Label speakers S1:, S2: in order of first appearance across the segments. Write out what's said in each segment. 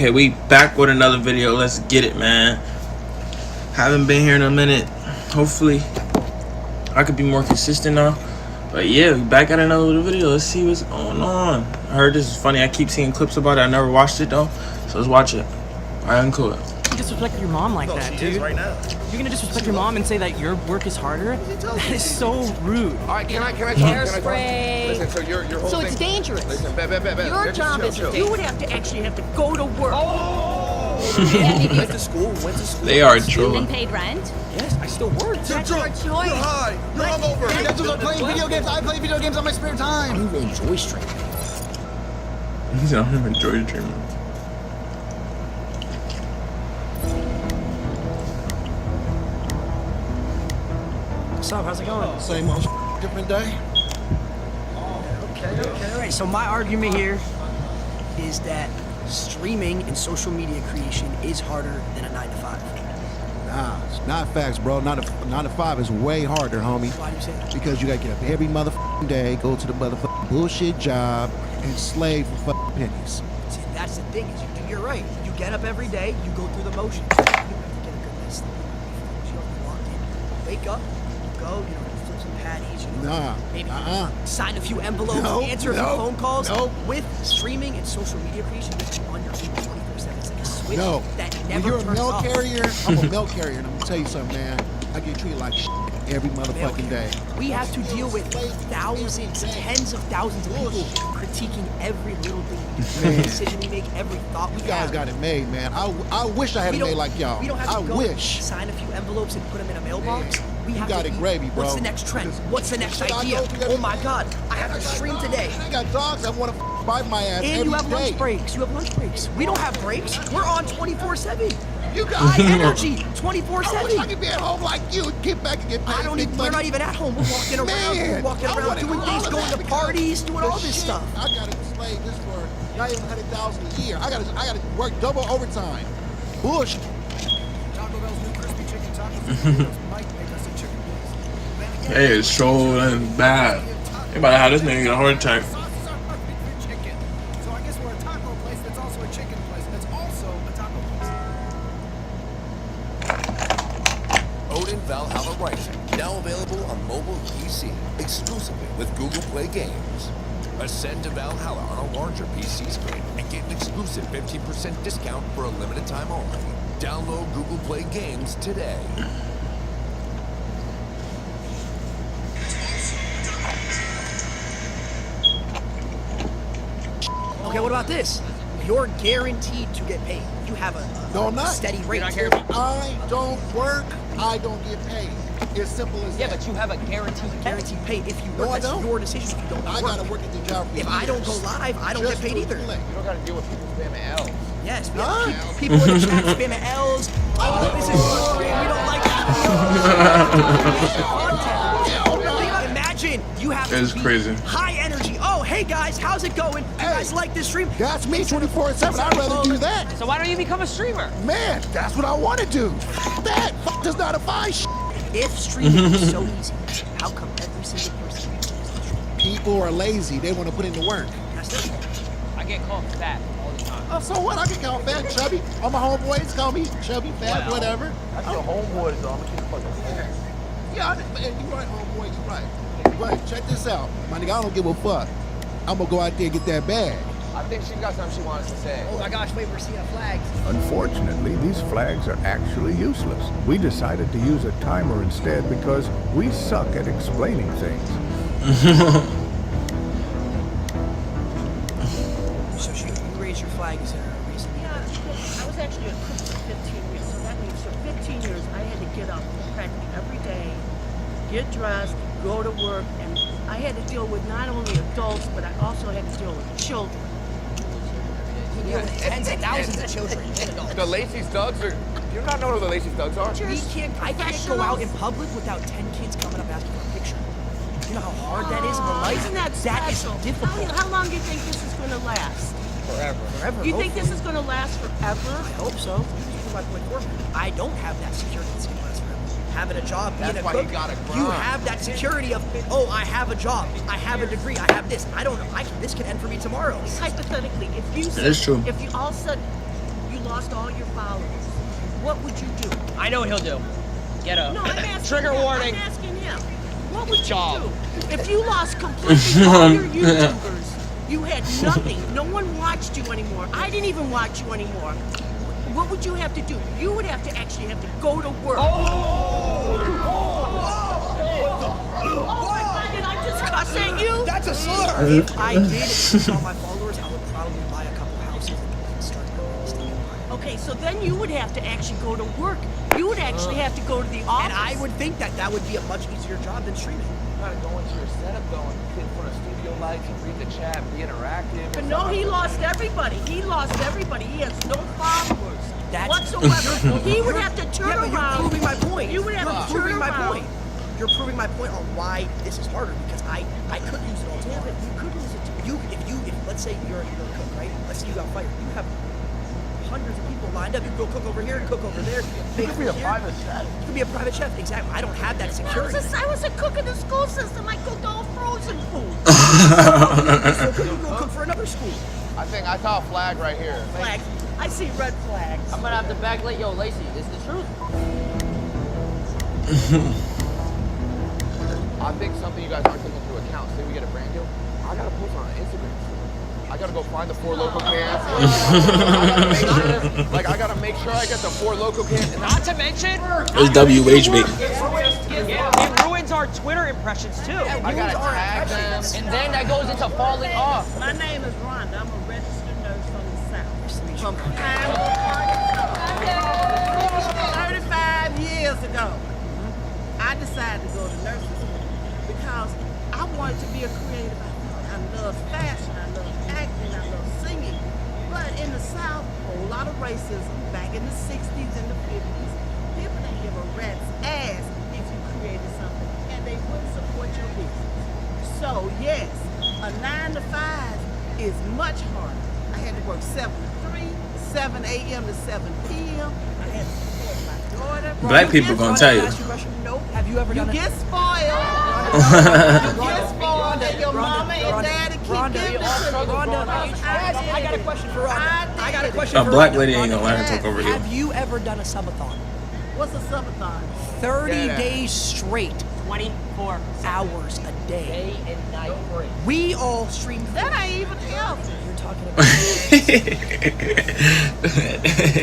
S1: Okay, we back with another video. Let's get it, man. Haven't been here in a minute. Hopefully I could be more consistent now. But yeah, we back at another video. Let's see what's going on. I heard this is funny. I keep seeing clips about it. I never watched it though. So let's watch it. Alright, I'm cool.
S2: You disrespect your mom like that, dude. Right now. You're gonna disrespect your mom and say that your work is harder? That is so rude.
S3: All right, can I talk?
S4: Hairspray.
S3: Listen, so your whole
S4: So
S3: thing,
S4: it's dangerous.
S3: Listen,
S4: Your job is you would have to actually have to go to work.
S3: went to school.
S1: They are
S4: And
S1: trolling.
S4: paid rent.
S3: Yes, I still work.
S4: That's your choice.
S3: You're high. You're hungover.
S5: That's what I'm playing video games. I play video games on my spare
S3: I
S5: time.
S3: don't even enjoy streaming.
S1: I don't even enjoy the dream.
S2: What's up? How's it going?
S5: Same old different day.
S2: Okay, all right. So my argument here is that streaming and social media creation is harder than a 9-to-5.
S5: Nah, it's not facts, bro. 9 to 5 is way harder, homie.
S2: Why do you say that?
S5: Because you gotta get up every motherfucking day, go to the motherfucking bullshit job, and slave for fucking pennies.
S2: See, that's the thing. Is you're right. You get up every day. You go through the motions. You have to get a good night's sleep. You have to walk in, wake up, go. You flip some patties.
S5: Nah.
S2: Maybe sign a few envelopes, answer a few phone calls. With streaming and social media creation, you can on your feet 24/7. It's like a switch that
S5: When
S2: never
S5: you're a
S2: turns
S5: mail
S2: off.
S5: carrier, I'm a mail carrier, and I'm gonna tell you something, man. I get treated like shit every motherfucking day.
S2: We have to deal with thousands, tens of thousands of people critiquing every little thing we do, every decision we make, every thought we
S5: You guys
S2: have.
S5: got it made, man. I wish I had it made like y'all.
S2: We don't have to
S5: I wish.
S2: sign a few envelopes and put them in a mailbox. We have
S5: got
S2: to
S5: it
S2: be,
S5: gravy, bro.
S2: What's the next trend? What's the next
S5: Should I
S2: idea?
S5: go through that?
S2: Oh my God, I have to stream today.
S5: I got dogs that want to bite my ass
S2: And
S5: every
S2: you have
S5: day.
S2: lunch breaks. You have lunch breaks. We don't have breaks. We're on 24/7.
S5: You got
S2: High energy,
S5: I wish I
S2: 24/7.
S5: could be at home like you and get back and get paid.
S2: I don't even, we're not even at home. We're walking around.
S5: Man,
S2: We're walking
S5: I
S2: around
S5: wanted
S2: doing
S5: all
S2: things,
S5: of
S2: going
S5: that
S2: to
S5: because
S2: parties, doing
S5: the
S2: all this
S5: shit,
S2: stuff.
S5: I gotta slave this for not even 100,000 a year. I gotta work double overtime. Bullshit.
S6: Taco Bell's new crispy chicken tacos might make us a chicken place.
S1: They is trolling bad. They about to have this nigga get a heart attack.
S6: Sauces are perfect for chicken. So I guess we're a taco place that's also a chicken place that's also a taco place.
S7: Odin Valhalla Rising, now available on mobile PC, exclusively with Google Play Games. Ascend to Valhalla on a larger PC screen and get an exclusive 15% discount for a limited time only. Download Google Play Games today.
S2: Okay, what about this? You're guaranteed to get paid. You have a
S5: No, I'm not.
S2: steady rate.
S5: If I don't work, I don't get paid. It's simple as that.
S2: But you have a guaranteed pay if you
S5: No,
S2: work.
S5: I
S2: That's
S5: don't.
S2: your decision if you don't
S5: I
S2: work.
S5: gotta work at the job for
S2: If I don't go
S5: years.
S2: live, I don't
S5: Just
S2: get paid
S5: to
S2: either.
S5: collect.
S3: You don't got to deal with people spamming L's.
S2: Yes, we
S5: Huh?
S2: have people in the chat spamming L's. Oh, this is boring. We don't like that. Imagine you have to
S1: It's
S2: be
S1: crazy.
S2: high energy. Oh, hey guys, how's it going? You guys like this stream?
S5: That's me 24/7. I'd rather do that.
S2: So why don't you become a streamer?
S5: Man, that's what I want to do. That does not define shit.
S2: If streaming is so easy, how come every single person uses stream?
S5: People are lazy. They want to put in the work.
S2: That's their fault.
S8: I get called fat all the time.
S5: Oh, so what? I can call fat, chubby. All my homeboys call me chubby, fat, whatever.
S3: That's your homeboys, though. I'm going to keep the fucking home.
S5: Yeah, and you're right, homeboy. You're right. But check this out. My nigga, I don't give a fuck. I'm going to go out there and get that bag.
S3: I think she got something she wants to say.
S2: Oh my gosh, wait, we're seeing flags.
S9: Unfortunately, these flags are actually useless. We decided to use a timer instead because we suck at explaining things.
S2: So you raise your flag, is there a reason?
S4: Yeah, I was actually a cook for 15 years, so that means for 15 years I had to get up practically every day, get dressed, go to work, and I had to deal with not only adults, but I also had to deal with children.
S2: Tens of thousands of children and adults.
S3: The Lacey's Thugs are... You not know who the Lacey's Thugs are?
S2: I can't go out in public without 10 kids coming up asking for a picture. You know how hard that is in the life?
S4: Isn't that special?
S2: difficult.
S4: How long do you think this is going to last?
S2: Forever.
S4: You think this is going to last forever?
S2: I hope so. This is my point forward. I don't have that security that's going to last forever. Having a job, being
S3: That's
S2: a
S3: why
S2: cook,
S3: you gotta
S2: you
S3: grind.
S2: have that security of, oh, I have a job, I have a degree, I have this. I don't know. This can end for me tomorrow.
S4: Hypothetically, if you
S1: That is true.
S4: if you all said lost all your followers, what would you do?
S8: I know what he'll do. Get a
S4: No, I'm asking
S8: trigger
S4: him.
S8: warning.
S4: I'm asking him. What would
S8: Job.
S4: you do if you lost completely all your YouTubers? You had nothing. No one watched you anymore. I didn't even watch you anymore. What would you have to do? You would have to actually have to go to work. Oh my God, did I just cuss at you?
S2: That's a slur. If I did lose all my followers, I would probably buy a couple houses and start a estate empire.
S4: Okay, so then you would have to actually go to work. You would actually have to go to the office.
S2: And I would think that that would be a much easier job than streaming.
S3: You gotta go into your setup though and sit in front of studio lights and read the chat, be interactive.
S4: But no, he lost everybody. He lost everybody. He has no followers
S2: That's
S4: whatsoever. He would have to turn
S2: but
S4: around.
S2: you're proving my point.
S4: You would have to turn
S2: proving my
S4: around.
S2: point. You're proving my point on why this is harder because I could use it all
S4: Yeah,
S2: tomorrow.
S4: but you could lose it too.
S2: If let's say you're a cook, right? Let's say you got fired. You have hundreds of people lined up. You go cook over here, cook over there.
S3: You could be a private chef.
S2: You could be a private chef. Exactly. I don't have that
S4: I
S2: security.
S4: was a cook in the school system. I cooked all frozen food.
S2: So you go cook for another school.
S3: I think I saw a flag right here.
S4: Flags. I see red flags.
S8: I'm gonna have to backlight. Yo, Lacey, this is the truth.
S3: I think something you guys aren't taking into account. Say we get a brand deal, I gotta post on Instagram. I gotta go find the 4 local cans. I gotta make sure I get the 4 local cans.
S8: Not to mention,
S1: It's WHB.
S8: it ruins our Twitter impressions too.
S3: I gotta tag them.
S8: And then that goes into falling off.
S4: My name is Rhonda. I'm a registered nurse from the South. From 35 years ago, I decided to go to nursing school because I wanted to be a creative. I love fashion, I love acting, I love singing. But in the South, a whole lot of racism. Back in the 60s and the 50s, people didn't give a rat's ass if you created something, and they wouldn't support your business. So yes, a 9 to 5 is much harder. I had to work 7 to 3, 7 a.m. to 7 p.m. I had to support my daughter.
S1: Black people gonna tell you.
S2: No. Have you ever
S4: You
S2: done it?
S4: get spoiled. You get spoiled, and your mama and daddy keep giving it to you.
S2: I got a question for Rhonda. I got a question
S1: A
S2: for
S1: black
S2: Rhonda.
S1: lady ain't gonna let her take over you.
S2: Have you ever done a subathon?
S4: What's a subathon?
S2: 30 days straight,
S8: 24
S2: hours a day.
S8: day and night break.
S2: We all stream.
S4: That ain't even healthy.
S2: You're talking about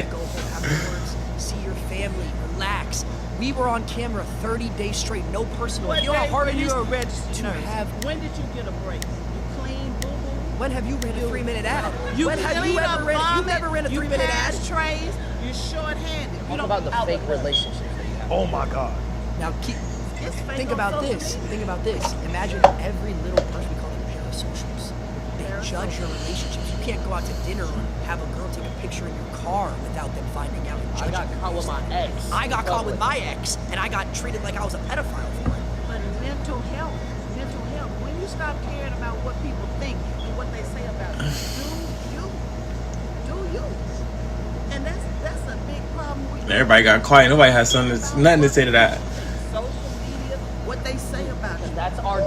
S2: go home afterwards, see your family, relax. We were on camera 30 days straight, no personal.
S4: What
S2: You know how
S4: day
S2: hard
S4: when
S2: it is
S4: you're a registered
S2: to
S4: nurse?
S2: have.
S4: When did you get a break? You clean, boo boo.
S2: When have you ran a 3-minute ad?
S4: You
S2: When have you
S4: clean up
S2: ever ran? You
S4: vomit,
S2: never ran a
S4: you
S2: 3-minute ad.
S4: pass trays. You're short-handed. You
S8: Talk
S4: don't
S8: about the
S4: out
S8: fake
S4: the work.
S8: relationships that you have.
S3: Oh my God.
S2: Now
S4: It's fake
S2: think
S4: on
S2: about
S4: social
S2: this.
S4: media.
S2: Think about this. Imagine every little person, we call them parasocials. They judge your relationships. You can't go out to dinner or have a girl take a picture in your car without them finding out. And
S8: I
S2: judging
S8: got
S2: your
S8: caught with my
S2: business.
S8: ex.
S2: I got caught with my ex, and I got treated like I was a pedophile for it.
S4: But mental health, when you stop caring about what people think and what they say about you, do you. And that's a big problem.
S1: Everybody got quiet. Nobody has nothing to say to that.
S4: Social media, what they say about you.
S8: That's our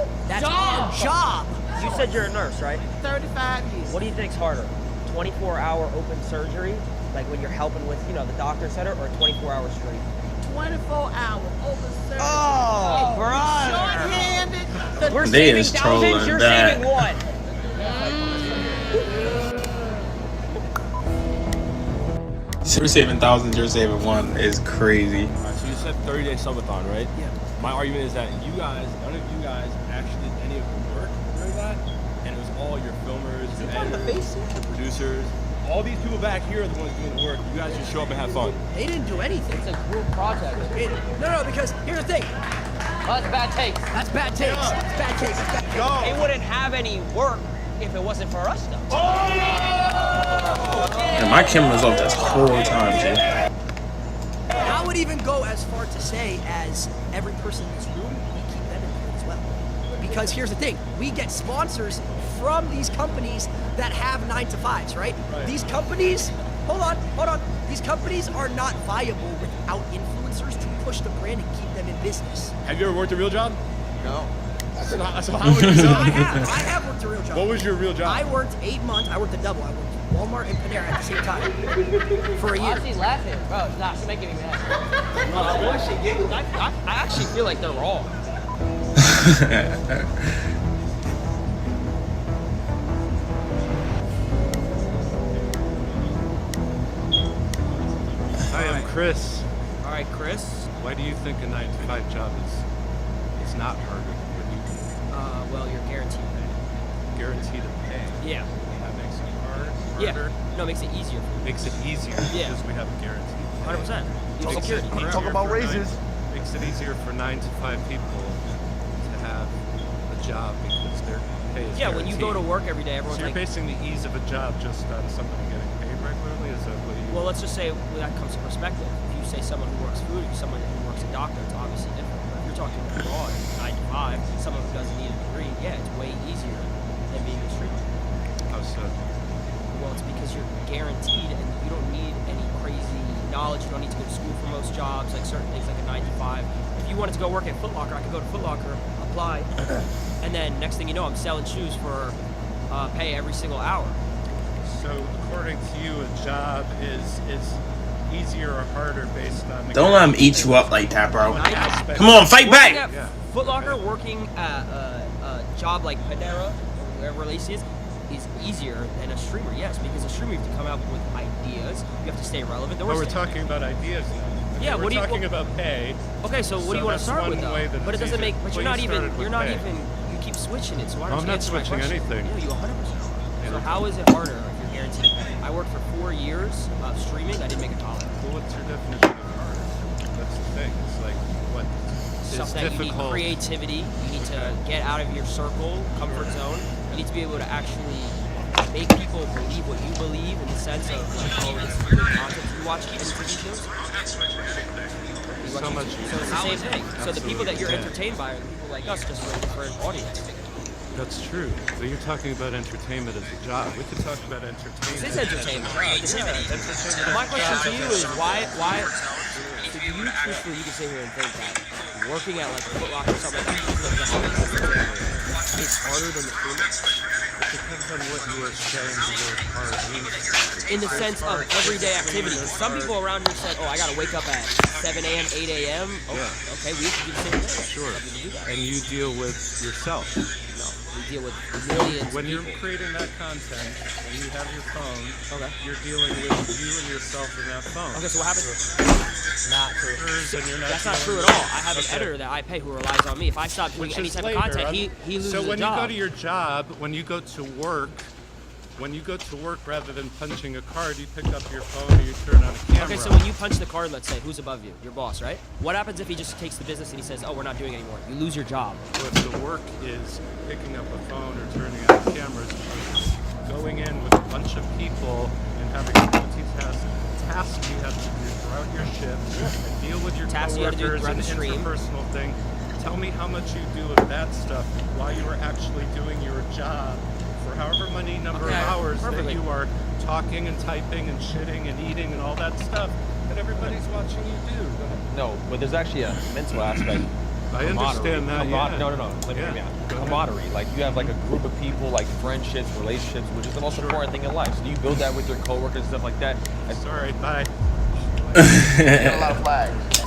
S2: Job.
S8: You said you're a nurse, right?
S4: 35 years.
S8: What do you think's harder? 24-hour open surgery, like when you're helping with, the doctor center, or 24 hours straight?
S4: 24-hour open surgery.
S8: Oh, brother.
S4: Short-handed.
S8: We're
S1: They
S8: saving
S1: is
S8: thousands,
S1: trolling
S8: you're
S1: that.
S8: saving one.
S1: We're saving thousands, you're saving one. Is crazy.
S10: Alright, so you said 30-day subathon, right?
S2: Yeah.
S10: My argument is that none of you guys actually did any of the work during that, and it was all your filmers, your editors, your producers. All these people back here are the ones doing the work. You guys just show up and have fun.
S2: They didn't do anything.
S8: It's a group project.
S2: No, because here's the thing.
S8: Oh, that's bad takes.
S2: That's bad takes. That's bad takes. That's bad takes.
S8: It wouldn't have any work if it wasn't for us, though.
S1: And my camera's off this whole time, G.
S2: I would even go as far to say as every person in this room, we keep them in as well. Because here's the thing, we get sponsors from these companies that have 9-to-5s, right? These companies, hold on. These companies are not viable without influencers to push the brand and keep them in business.
S10: Have you ever worked a real job?
S3: No.
S10: So how would you
S2: I have worked a real job.
S10: What was your real job?
S2: I worked 8 months. I worked a double. I worked Walmart and Panera at the same time for a year.
S8: She's laughing. Bro, nah, she's making me mad. I actually feel like they're wrong.
S11: Hi, I'm Chris.
S2: All right, Chris.
S11: Why do you think a 9-to-5 job is not harder than what you do?
S2: Well, you're guaranteed pay.
S11: Guaranteed to pay.
S2: Yeah.
S11: That makes it harder?
S2: Yeah. No, it makes it easier.
S11: Makes it easier
S2: Yeah.
S11: because we have a guarantee.
S2: 100%.
S11: Makes
S2: Security.
S11: it easier
S3: Talk about
S11: for
S3: raises.
S11: Makes it easier for 9-to-5 people to have a job because their pay is
S2: Yeah, when you go to
S11: guaranteed.
S2: work every day, everyone's
S11: So you're
S2: like,
S11: basing the ease of a job just on somebody getting paid regularly? Is that what you...
S2: well, let's just say that comes to perspective. If you say someone who works food, or someone who works a doctor, it's obviously different. But if you're talking abroad, 9 to 5, someone who doesn't need a degree, yeah, it's way easier than being a streamer.
S11: How so?
S2: Well, it's because you're guaranteed and you don't need any crazy knowledge. You don't need to go to school for most jobs, like certain things like a 9 to 5. If you wanted to go work at Foot Locker, I could go to Foot Locker, apply, and then next thing you know, I'm selling shoes for pay every single hour.
S11: So according to you, a job is easier or harder based on the...
S1: Don't let him eat you up like that, bro.
S11: aspect.
S1: Come on, fight
S2: Working
S1: back.
S2: at Foot Locker, working at a job like Panera, or wherever Lace is easier than a streamer, yes, because a streamer you have to come out with ideas, you have to stay relevant.
S11: But we're talking about ideas now. Okay,
S2: Yeah,
S11: we're
S2: what do you...
S11: talking about pay.
S2: Okay, so what do you want to
S11: that's
S2: start with,
S11: one way
S2: though?
S11: that
S2: But it
S11: it's
S2: doesn't
S11: easier.
S2: make... But
S11: Well,
S2: you're not
S11: you
S2: even...
S11: started
S2: You're
S11: with
S2: not
S11: pay.
S2: even... You keep switching it, so why
S11: Well,
S2: don't
S11: I'm
S2: you
S11: not
S2: answer my
S11: switching
S2: question?
S11: anything.
S2: Yeah, you 100%. So how is it harder if you're guaranteed to pay? I worked for 4 years of streaming. I didn't make $1.
S11: Well, what's your definition of harder? That's the thing. It's like, what
S2: Stuff
S11: is
S2: that you need
S11: difficult?
S2: creativity. You need to get out of your circle, comfort zone. You need to be able to actually make people believe what you believe in the sense of like, oh, this is good content. You watch any TV shows?
S11: So much.
S2: So it's the same thing. So the people that you're entertained by are the people like us, just for a different audience.
S11: That's true. So you're talking about entertainment as a job. We could talk about entertainment.
S2: This is entertainment.
S11: Entertainment.
S2: My question to you is why so do you truthfully, you can sit here and think that working at like Foot Locker or something like that is harder than the streamer?
S11: It depends on what you are saying the word hard means.
S2: In the sense of everyday activity. Some people around here said, oh, I gotta wake up at 7 a.m., 8 a.m. Oh,
S11: Yeah.
S2: okay, we used to do the same thing.
S11: Sure. And you deal with yourself.
S2: No, we deal with millions
S11: When
S2: of
S11: you're
S2: people.
S11: creating that content and you have your phone,
S2: Okay.
S11: you're dealing with you and yourself in that phone.
S2: Okay, so what happens? Not true.
S11: And you're not
S2: That's not true
S11: dealing
S2: at all.
S11: with-
S2: I have an
S11: Okay.
S2: editor that I pay who relies on me. If I stop doing
S11: Which
S2: any
S11: is
S2: type
S11: later.
S2: of content, he loses
S11: So
S2: a
S11: when
S2: job.
S11: you go to your job, when you go to work, rather than punching a card, you pick up your phone or you turn on a camera.
S2: Okay, so when you punch the card, let's say, who's above you? Your boss, right? What happens if he just takes the business and he says, oh, we're not doing it anymore? You lose your job.
S11: So if the work is picking up a phone or turning on a camera, going in with a bunch of people and having a task you have to do throughout your shift and deal with your
S2: Tasks you have to do
S11: coworkers
S2: throughout
S11: and
S2: the stream.
S11: interpersonal thing. Tell me how much you do of that stuff while you are actually doing your job for however many number of hours
S2: perfectly.
S11: that you are talking and typing and shitting and eating and all that stuff that everybody's watching you do.
S3: No, but there's actually a mental aspect.
S11: I understand that, yeah.
S3: No. Let me hear me out. Camaraderie. Like you have like a group of people, like friendships, relationships, which is the most important thing in life. So you build that with your coworkers and stuff like that.
S11: Sorry, bye.
S3: Got a lot of flags.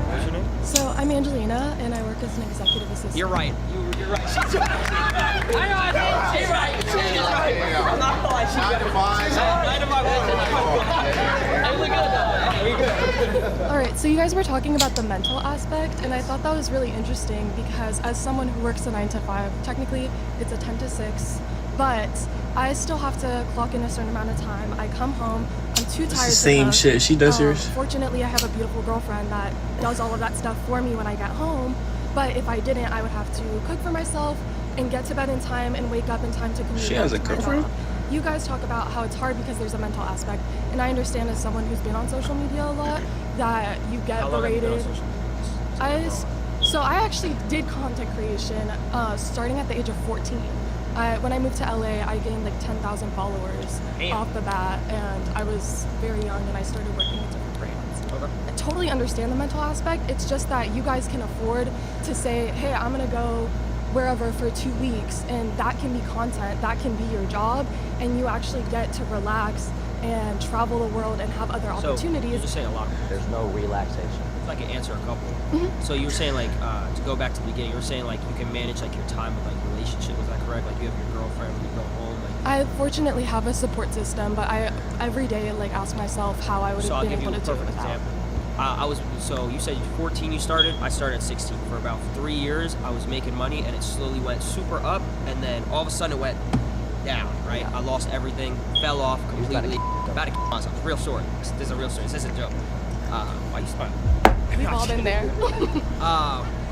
S2: What's your name?
S12: So I'm Angelina, and I work as an executive assistant.
S2: You're right. You're right. She's right. I know. She's right. She's right. I'm not gonna lie. She's right.
S12: All right, so you guys were talking about the mental aspect, and I thought that was really interesting because as someone who works a 9 to 5, technically it's a 10 to 6, but I still have to clock in a certain amount of time. I come home, I'm too tired.
S1: It's the same shit. She does yours.
S12: Fortunately, I have a beautiful girlfriend that does all of that stuff for me when I get home, but if I didn't, I would have to cook for myself and get to bed in time and wake up in time to commute.
S1: She has a
S12: to my
S1: girlfriend?
S12: job. You guys talk about how it's hard because there's a mental aspect, and I understand as someone who's been on social media a lot that you get berated. So I actually did content creation starting at the age of 14. When I moved to LA, I gained like 10,000 followers off the bat, and I was very young, and I started working with different brands.
S2: Okay.
S12: I totally understand the mental aspect. It's just that you guys can afford to say, hey, I'm gonna go wherever for 2 weeks, and that can be content, that can be your job, and you actually get to relax and travel the world and have other opportunities.
S8: You're just saying a lot. There's no relaxation. If I could answer a couple. So you were saying like to go back to the beginning, you were saying like you can manage like your time with like relationship. Was that correct? Like you have your girlfriend when you go home. Like
S12: I fortunately have a support system, but I every day like ask myself how I would have been able to do it without.
S8: So you said 14 you started. I started at 16. For about 3 years, I was making money, and it slowly went super up, and then all of a sudden it went down. Right? I lost everything, fell off completely. About to kill myself. Real story. This is a real story. This isn't a joke. Why you smiling?
S12: We've all been there.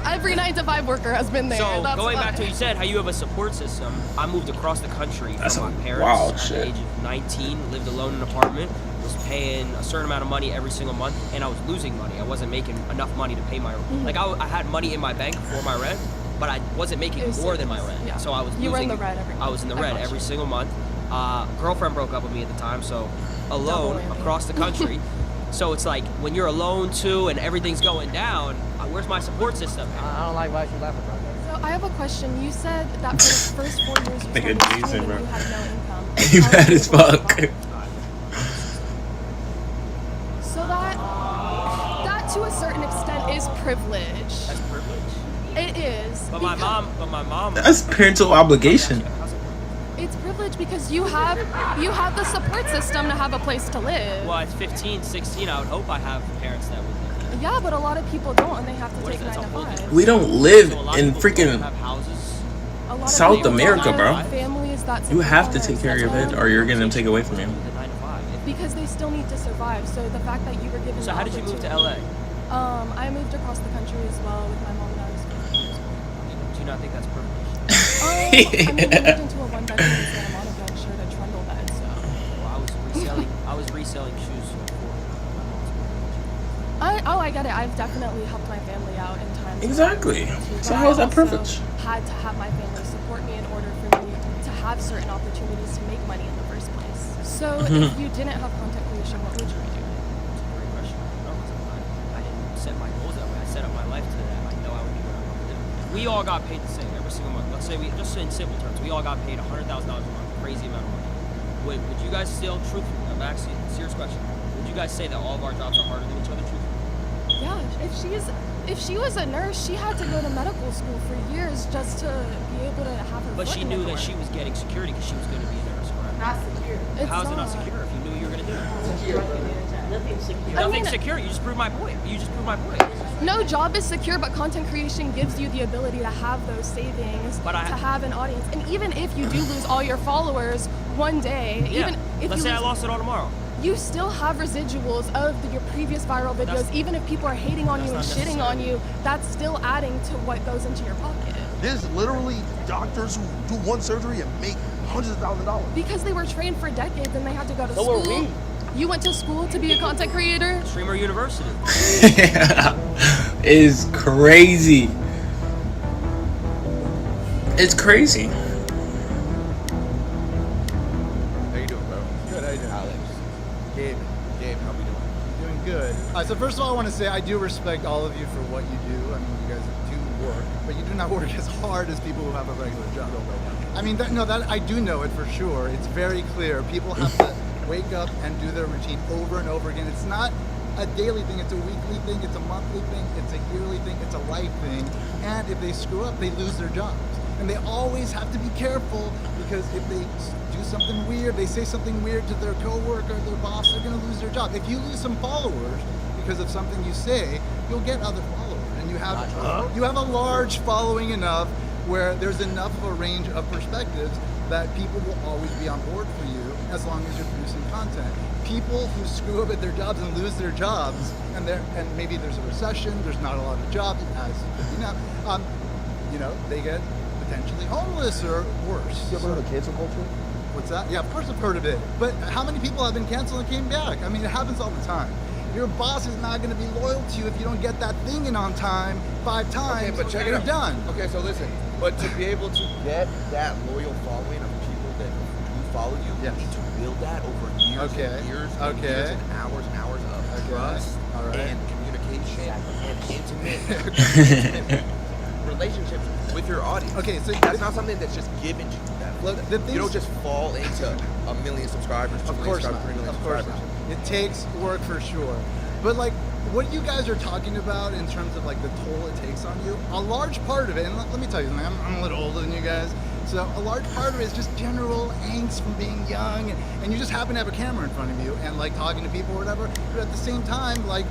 S12: Every 9-to-5 worker has been there.
S8: So
S12: That's
S8: going
S12: why.
S8: back to what you said, how you have a support system. I moved across the country
S1: That's
S8: from my parents
S1: wild
S8: at
S1: shit.
S8: the age of 19. Lived alone in an apartment. Was paying a certain amount of money every single month, and I was losing money. I wasn't making enough money to pay my like. I had money in my bank for my rent, but I wasn't making more than my rent.
S12: Yeah.
S8: So I was
S12: You were in
S8: losing.
S12: the red every month.
S8: I was in the red every single month. Girlfriend broke up with me at the time, so alone across the country. So it's like when you're alone too, and everything's going down. Where's my support system? I don't like why you laughing, bro.
S12: So I have a question. You said that for the first 4 years you
S1: Nigga
S12: started
S1: Jason,
S12: streaming
S1: bro.
S12: and you had no income.
S1: He
S12: How
S1: mad
S12: were you
S1: as
S12: able to
S1: fuck.
S12: survive? So that to a certain extent is privilege.
S8: That's privilege.
S12: It is.
S8: But my mom.
S1: That's parental obligation.
S12: It's privilege because you have the support system to have a place to live.
S8: Well, at 15, 16, I would hope I have parents that would live.
S12: Yeah, but a lot of people don't, and they have to
S8: What
S12: take
S8: is that?
S12: 9 to 5.
S1: We don't live
S8: So a lot of
S1: in
S8: people don't
S1: freaking
S8: have houses.
S12: A lot of
S1: South
S12: people don't
S1: America,
S12: have
S1: bro.
S12: Families that
S1: You have to
S12: support
S1: take care of your
S12: them
S1: kid, or you're getting them taken away from you.
S12: because they still need to survive. So the fact that you were given
S8: So
S12: the
S8: how did you move to LA?
S12: I moved across the country as well with my mom when I was 15 years old.
S8: Do you not think that's privilege?
S12: I mean, we moved into a 1-bedroom in Santa Monica and shared a trundle bed, so.
S8: Well, I was reselling shoes for my mom's.
S12: I get it. I've definitely helped my family out in times.
S1: Exactly.
S12: But
S1: So how is that
S12: I also
S1: privilege?
S12: Had to have my family support me in order for me to have certain opportunities to make money in the first place. So if you didn't have content creation, what would you be doing?
S8: Great question. No, 'cause I didn't set my goals that way. I set up my life to that. I know I would be what I want to do. We all got paid the same every single month. Let's say just in simple terms, we all got paid $100,000 a month. Crazy amount of money. Would you guys still, truthfully, I'm actually serious question. Would you guys say that all of our jobs are harder than each other? Truthfully.
S12: Yeah, if she was a nurse, she had to go to medical school for years just to be able to have her.
S8: But
S12: foot
S8: she
S12: in the
S8: knew
S12: door.
S8: that she was getting security because she was going to be a nurse, correct?
S4: Not secure.
S12: It's
S8: How is it not
S12: not.
S8: secure if you knew you were going to do it?
S4: Nothing secure.
S8: Nothing secure. You just proved my point. You just proved my point.
S12: No job is secure, but content creation gives you the ability to have those savings, to have an audience. And even if you do lose all your followers one day,
S8: Yeah.
S12: even if
S8: Let's
S12: you
S8: say I
S12: lose,
S8: lost it all tomorrow.
S12: you still have residuals of your previous viral videos.
S8: That's-
S12: Even if people are hating on you and
S8: that's not
S12: shitting on you, that's still adding to what goes into your pocket.
S13: There's literally doctors who do one surgery and make hundreds of thousands of dollars.
S12: Because they were trained for decades and they had to go to
S8: So
S12: school.
S8: were we.
S12: You went to school to be a content creator?
S8: Streamer University.
S1: Is crazy. It's crazy.
S13: How you doing, bro?
S6: Good, how you doing?
S13: Alex. Gabe, how we doing?
S6: Doing good. So first of all, I want to say I do respect all of you for what you do. I mean, you guys do work, but you do not work as hard as people who have a regular job. I mean, that I do know it for sure. It's very clear. People have to wake up and do their routine over and over again. It's not a daily thing, it's a weekly thing, it's a monthly thing, it's a yearly thing, it's a life thing. And if they screw up, they lose their jobs. And they always have to be careful because if they do something weird, they say something weird to their coworker, their boss, they're gonna lose their job. If you lose some followers because of something you say, you'll get other followers. And you have a large following enough where there's enough of a range of perspectives that people will always be on board for you as long as you're producing content. People who screw up at their jobs and lose their jobs, and maybe there's a recession, there's not a lot of jobs, as you know, they get potentially homeless or worse.
S13: You ever heard of cancel culture?
S6: What's that? Yeah, of course I've heard of it. But how many people have been canceled and came back? I mean, it happens all the time. Your boss is not going to be loyal to you if you don't get that thing in on time 5 times.
S13: Okay, but check it
S6: you're
S13: out.
S6: done.
S13: Okay, so listen, but to be able to get that loyal following of people that do follow you, you need to build that over years and years and years and hours of trust and communication and intimate relationships with your audience.
S6: Okay, so
S13: that's not something that's just given to you.
S6: Look,
S13: You don't just fall into 1 million subscribers, 2
S6: Of
S13: million
S6: course
S13: subscribers,
S6: not.
S13: 3 million
S6: Of course
S13: subscribers.
S6: not. It takes work for sure. But like what you guys are talking about in terms of like the toll it takes on you, a large part of it, and let me tell you something, I'm a little older than you guys, so a large part of it is just general angst from being young, and you just happen to have a camera in front of you and like talking to people or whatever, but at the same time, like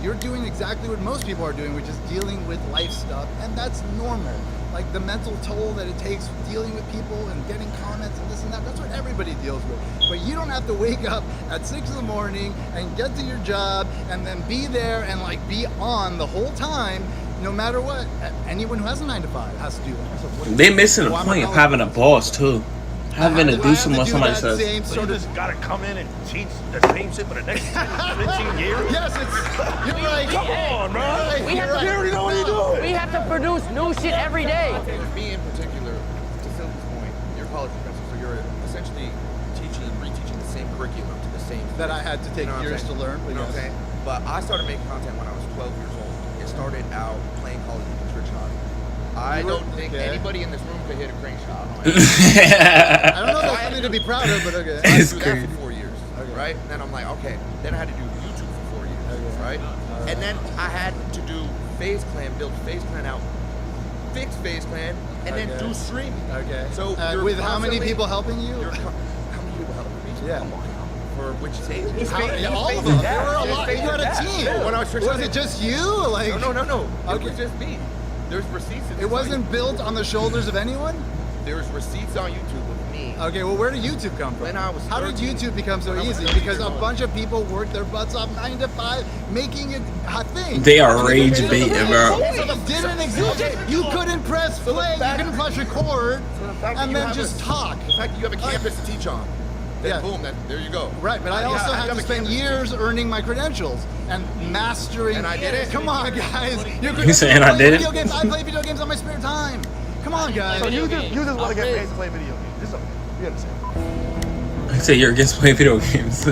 S6: you're doing exactly what most people are doing, which is dealing with life stuff, and that's normal. Like the mental toll that it takes dealing with people and getting comments and this and that, that's what everybody deals with. But you don't have to wake up at 6 in the morning and get to your job and then be there and like be on the whole time, no matter what. Anyone who has a 9 to 5 has to do that. So what
S1: They missing the point of having a boss too. Having to do some what somebody says.
S14: So you just gotta come in and teach the same shit for the next 10, 15 years?
S6: Yes, you're right.
S14: Come on, man.
S6: We have to,
S14: you already know what you're doing.
S15: We have to produce new shit every day.
S13: Me in particular, to Sylvia's point, you're a college professor, so you're essentially teaching, reteaching the same curriculum to the same
S6: that I had to take years to learn.
S13: You know what I'm saying? But I started making content when I was 12 years old. It started out playing Call of Duty trick shot. I don't think anybody in this room could hit a crank shot.
S6: I don't know if that's something to be proud of, but okay.
S13: I did that for 4 years, right? And then I'm like, okay. Then I had to do YouTube for 4 years, right? And then I had to do Faze Clan, build Faze Clan out, fix Faze Clan, and then do streaming.
S6: Okay.
S13: So
S6: with how many people helping you?
S13: How many people helping me?
S6: Yeah.
S13: Come on. For which stages?
S6: All of them. There were a lot. You had a team.
S13: When I was
S6: Was it just you? Like
S13: no.
S6: Okay.
S13: It was just me. There's receipts.
S6: It wasn't built on the shoulders of anyone?
S13: There's receipts on YouTube with me.
S6: Okay, well, where did YouTube come from?
S13: When I was 13,
S6: How did YouTube become so easy? Because a bunch of people worked their butts off 9 to 5, making it a thing.
S1: They are rage baiting, bro.
S6: It didn't exist. You couldn't press play, you couldn't press record, and then just talk.
S13: The fact that you have a campus to teach on. Then boom, there you go.
S6: Right, but I also had to spend years earning my credentials and mastering.
S13: And I did it.
S6: Come on, guys.
S1: You saying I did it?
S6: I play video games on my spare time. Come on, guys.
S14: So you just want to get paid to play video games. Just you understand?
S1: I say you're against playing video games.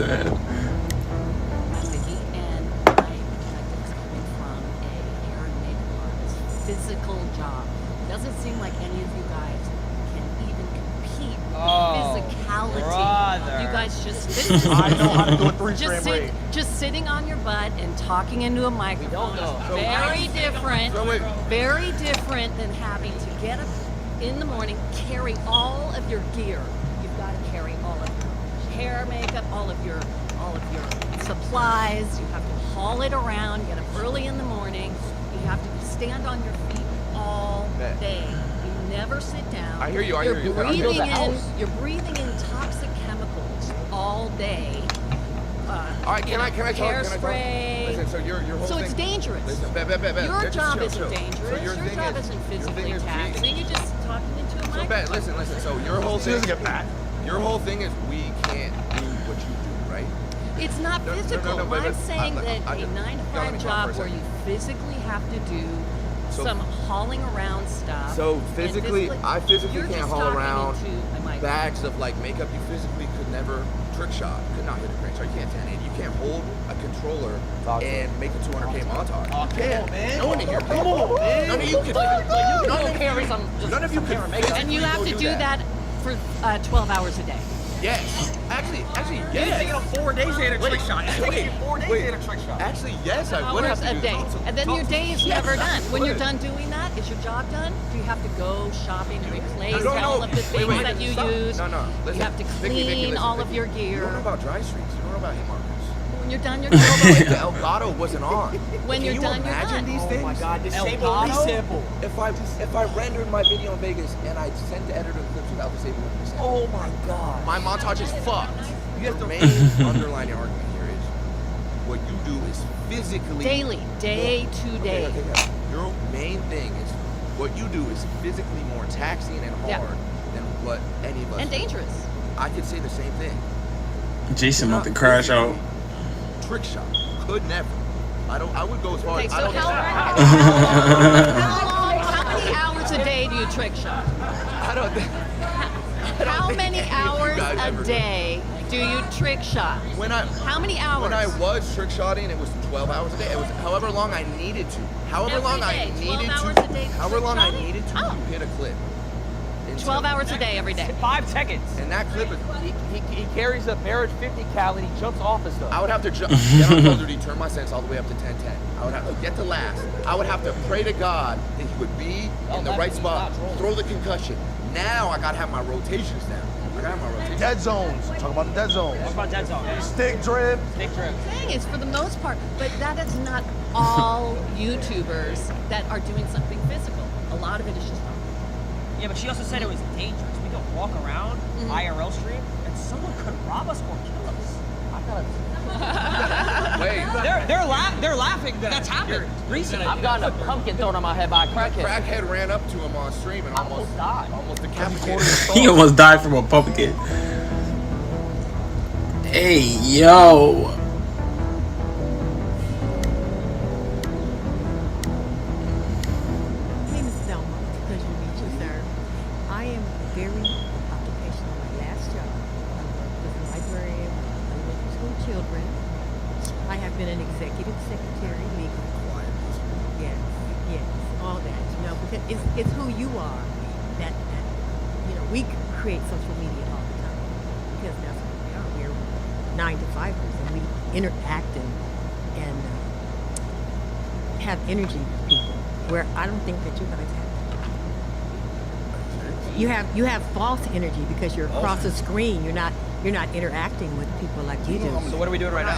S16: Physical job. Doesn't seem like any of you guys can even compete with physicality.
S8: Brother.
S16: You guys just sit.
S14: I know how to do a 3-frame rate.
S16: Just sitting on your butt and talking into a microphone is very different. Very different than having to get up in the morning, carry all of your gear. You've got to carry all of your hair, makeup, all of your supplies. You have to haul it around. Get up early in the morning. You have to stand on your feet all day. You never sit down.
S13: I hear you. I hear you.
S16: You're breathing in toxic chemicals all day.
S13: All right, can I talk?
S16: Hairspray.
S13: Listen, so your whole
S16: So
S13: thing,
S16: it's dangerous.
S13: Listen,
S16: Your job
S13: chill,
S16: isn't
S13: chill.
S16: dangerous.
S13: So
S16: your job isn't physically taxing. You're just talking into a microphone.
S13: Listen. So your whole thing. Your whole thing is we can't do what you do, right?
S16: It's not physical.
S13: but
S16: I'm saying that a 9 to 5 job where you physically have to do some hauling around stuff.
S13: So physically, I physically
S16: you're
S13: can't
S16: just
S13: haul
S16: talking
S13: around
S16: into a microphone.
S13: bags of like makeup. You physically could never trick shot. Could not hit a crank shot. You can't 10-8. You can't hold a controller and make a 200K montage. You can't.
S14: man.
S13: No one in here can.
S14: Come on, man.
S13: None of you can. None of you can.
S16: And you have to do that for 12 hours a day.
S13: Yes. Actually,
S8: You're
S13: yes.
S8: taking a 4 days to hit a trick shot. It's taking you 4 days to hit a trick shot.
S13: Actually, yes, I would have
S16: Hours
S13: to
S16: a
S13: do
S16: day. And then your day is never done. When you're
S13: would.
S16: done doing that, is your job done? Do you have to go shopping, replace
S13: No.
S16: all of the things
S13: Wait,
S16: that you
S13: stop.
S16: use?
S13: No. Listen,
S16: You have to
S13: Vicky,
S16: clean
S13: listen,
S16: all of
S13: Vicky.
S16: your gear.
S13: You don't know about dry streaks. You don't know about hit markers.
S16: When you're done, you're
S13: The
S16: done.
S13: Elgato wasn't on.
S16: When you're
S13: Can you
S16: done, you're
S13: imagine
S16: done.
S13: these things?
S8: Oh my God, disable resample.
S13: If I rendered my video in Vegas and I sent the editor the clips without disabling the resample.
S8: Oh my God.
S13: My montage is fucked.
S8: You have
S13: The
S8: to
S13: main underlying argument here is what you do is physically
S16: Daily, day to day.
S13: Okay. Your main thing is what you do is physically more taxing and hard than what any of us
S16: And
S13: do.
S16: dangerous.
S13: I could say the same thing.
S1: Jason about to crash out.
S13: Trick shot. Could never. I would go as far
S16: Okay,
S13: as
S16: so
S13: I don't
S16: how many hours a day do you trick shot?
S13: I don't think
S16: How many
S13: any of you
S16: hours
S13: guys
S16: a
S13: ever do.
S16: day Do you trick shot? How many hours?
S13: When I was trick shotting, it was 12 hours a day. It was however long I needed to. However long I needed to hit a clip.
S16: 12 hours a day, every day.
S8: 5 seconds.
S13: And that clip is.
S8: He carries a Barrett 50 cal and he jumps off his stuff.
S13: I would have to get on Call of Duty, turn my sense all the way up to 1010. I would have to get to last. I would have to pray to God that he would be in the right spot, throw the concussion. Now I gotta have my rotations down. I gotta have my rotations.
S14: Dead zones. Talk about the dead zones.
S8: Talk about dead zones.
S14: Stick drip.
S8: Stick drip.
S16: Thing is, for the most part, but that is not all YouTubers that are doing something physical. A lot of it is just talking.
S8: Yeah, but she also said it was dangerous. We could walk around IRL stream and someone could rob us or kill us. I gotta.
S13: Wait.
S8: They're laughing. That's happened recently.
S15: I've gotten a pumpkin thrown on my head by a crackhead.
S13: Crackhead ran up to him on stream and almost
S15: died.
S13: Almost decapitated him.
S1: He almost died from a pumpkin. Hey, yo.
S17: My name is Selma. It's a pleasure to meet you, sir. I am very occupational. My last job, I worked as a librarian. I worked with school children. I have been an executive secretary, legal. Yes, all that. You know, because it's who you are. That you know, we create social media all the time because that's what we are. We're 9 to 5ers, and we interact and have energy with people. Where I don't think that you guys have. You have false energy because you're across the screen. You're not interacting with people like you do.
S8: So what are we doing right now?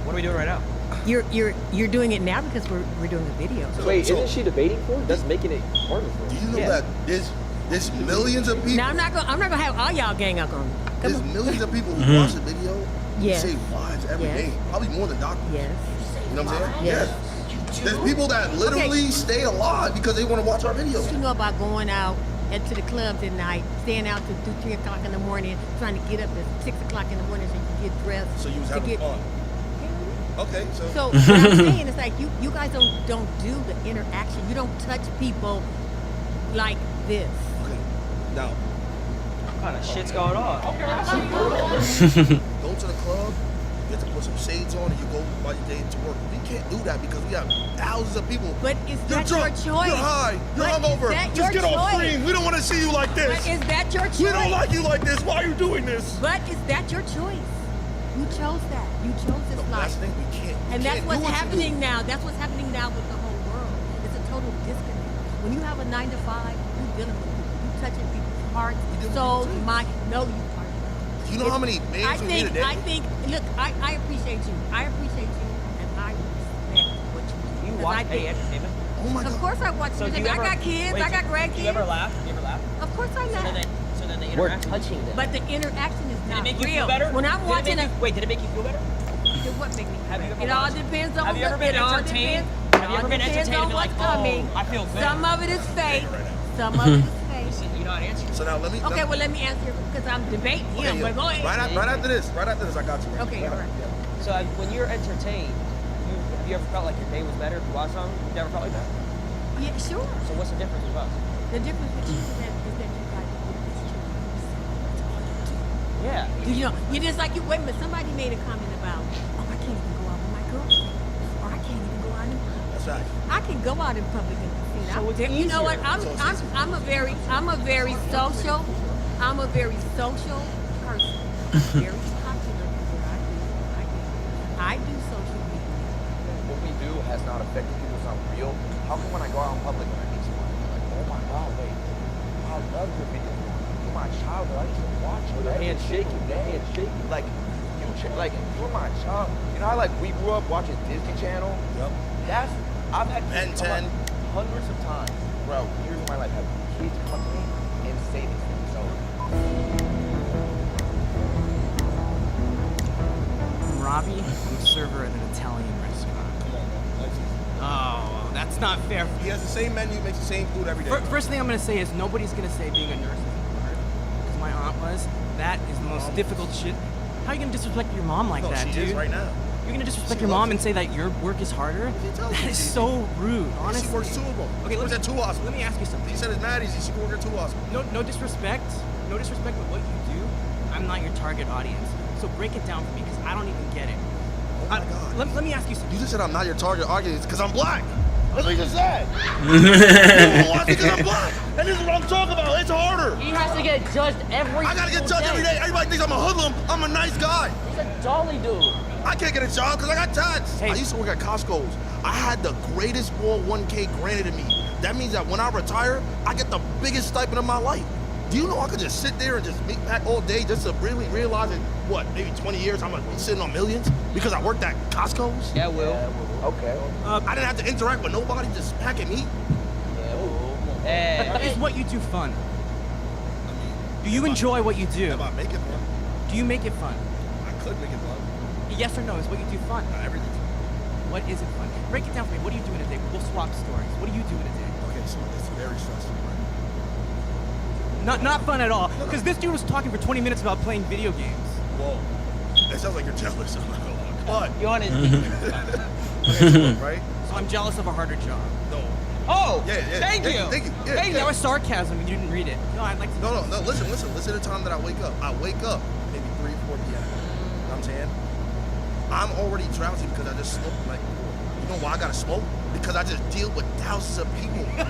S8: What are we doing right now?
S17: You're doing it now because we're doing a video.
S3: Wait, isn't she debating for it? That's making it harder for her.
S5: Do you know that there's millions of people?
S17: Now I'm not gonna have all y'all gang up on me.
S5: There's millions of people who watch the video
S17: Yes.
S5: and save lives every day. Probably more than doctors.
S17: Yes.
S5: You know what I'm saying?
S17: Yes.
S5: There's people that literally stay alive because they want to watch our videos.
S17: You know about going out to the clubs at night, staying out till 2, 3 o'clock in the morning, trying to get up at 6 o'clock in the morning so you can get dressed.
S5: So you was having fun. Okay,
S17: So what I'm saying is like you guys don't do the interaction. You don't touch people like this.
S5: Okay. Now,
S8: What kind of shit's going on?
S5: go to the club, you get to put some shades on, and you go by your day to work. We can't do that because we have thousands of people.
S17: But is that
S5: You're
S17: your
S5: drunk,
S17: choice?
S5: You're high. You're
S17: But
S5: hungover.
S17: is that
S5: Just
S17: your
S5: get off
S17: choice?
S5: screen. We don't want to see you like this.
S17: But is that your choice?
S5: We don't like you like this. Why are you doing this?
S17: But is that your choice? You chose that. You chose this life.
S5: That's the thing. We can't.
S17: And that's
S5: can't
S17: what's
S5: do what you
S17: happening
S5: do.
S17: now. That's what's happening now with the whole world. It's a total disconnect. When you have a 9 to 5, you're dealing with people. You're touching people's hearts, souls, mind. No, you aren't.
S5: You know how many names we need a day?
S17: I think. Look, I appreciate you. I appreciate you, and I respect what you do.
S8: You
S17: 'Cause
S8: watch
S17: I think-
S8: A Entertainment?
S5: Oh my
S17: Of
S5: God.
S17: course I watch
S8: So
S17: because
S8: do you
S17: I
S8: ever-
S17: got kids.
S8: wait,
S17: I got
S8: Do
S17: grandkids.
S8: you ever laugh? Do you ever laugh?
S17: Of course I
S8: So
S17: laugh.
S8: then they
S15: We're
S8: interact.
S15: touching them.
S17: But the interaction is
S8: Did
S17: not
S8: it make you
S17: real.
S8: feel better?
S17: When I'm watching a,
S8: Wait, did it make you feel better?
S17: what make me?
S8: Have you ever
S17: It all
S8: watched-
S17: depends on
S8: Have you
S17: what.
S8: ever been
S17: It all
S8: entertained?
S17: depends.
S8: Have you ever been
S17: Depends
S8: entertained
S17: on
S8: and been like,
S17: what's coming.
S8: oh, I feel good?
S17: Some of it is fake. Some of it is fake.
S8: You know how to answer.
S5: So now let me.
S17: Okay, well let me answer because I'm debating him. But go ahead.
S5: Right after this, I got you.
S17: Okay, all right.
S8: So when you're entertained, have you ever felt like your day was better if you watched something? You never felt like that?
S17: Yeah, sure.
S8: So what's the difference with us?
S17: The difference with you is that you guys do this to yourself.
S8: Yeah.
S17: Do you know? You just like you. Wait a minute. Somebody made a comment about, oh, I can't even go out with my girlfriend, or I can't even go out in public.
S5: That's right.
S17: I can go out in public and see that.
S8: So it's
S17: You know what?
S8: easier.
S17: I'm a very social. I'm a very social person. Very popular where I do social media.
S13: What we do has not affected people. It's not real. How come when I go out in public and I meet someone, I'm like, oh my God, wait, I love your videos. You're my child. I used to watch you.
S3: Their hands shaking. Their hands shaking.
S13: Like, you're my child. You know how like we grew up watching Disney Channel?
S5: Yep.
S13: I've had
S5: Ben 10.
S13: hundreds of times throughout years of my life have kids come to me and say these things. So
S18: I'm Robbie. I'm a server at an Italian restaurant. Oh, that's not fair.
S5: He has the same menu, makes the same food every day.
S18: First thing I'm going to say is nobody's going to say being a nurse is hard. Because my aunt was. That is the most difficult shit. How are you going to disrespect your mom like that,
S5: she
S18: dude?
S5: is right now.
S18: You're going to disrespect
S5: She
S18: your mom
S5: loves
S18: and say that your work is harder? That is so rude, honestly.
S5: She works 2 of them.
S18: Okay,
S5: She works at 2 hospitals.
S18: Let me ask you something.
S5: He said it's mad easy. She can work at 2 hospitals.
S18: No disrespect. No disrespect, but what you do, I'm not your target audience. So break it down for me, because I don't even get it.
S19: Oh my God.
S18: Let me ask you something.
S19: You just said I'm not your target audience because I'm black. That's what you just said. You don't watch it because I'm black. And this is what I'm talking about. It's harder.
S15: He has to get judged every
S19: I gotta get judged every day. Everybody thinks I'm a hoodlum. I'm a nice guy.
S15: He's a jolly dude.
S19: I can't get a job because I got tats. I used to work at Costco's. I had the greatest 401k granted to me. That means that when I retire, I get the biggest stipend of my life. Do you know I could just sit there and just meat pack all day just to really realize that, what, maybe 20 years I'm gonna be sitting on millions because I worked at Costco's?
S15: Yeah, Will.
S19: Okay. I didn't have to interact with nobody, just packing meat.
S18: Is what you do fun? Do you enjoy what you do?
S19: Am I making fun?
S18: Do you make it fun?
S19: I could make it fun.
S18: Yes or no? Is what you do fun?
S19: Everything's fun.
S18: What isn't fun? Break it down for me. What do you do in a day? We'll swap stories. What do you do in a day?
S19: Okay, so it's very stressful,
S18: Not fun at all. Because this dude was talking for 20 minutes about playing video games.
S19: Whoa. It sounds like you're jealous. But
S15: you on his
S19: right?
S18: So I'm jealous of a harder job.
S19: No.
S18: Oh!
S19: Yeah.
S18: Thank you.
S19: Yeah,
S18: Hey, that was sarcasm. You didn't read it. No, I'd like to.
S19: No. Listen to the time that I wake up. I wake up maybe 3, 4 p.m. You know what I'm saying? I'm already drowsy because I just smoked like before. You know why I gotta smoke? Because I just deal with thousands of people. I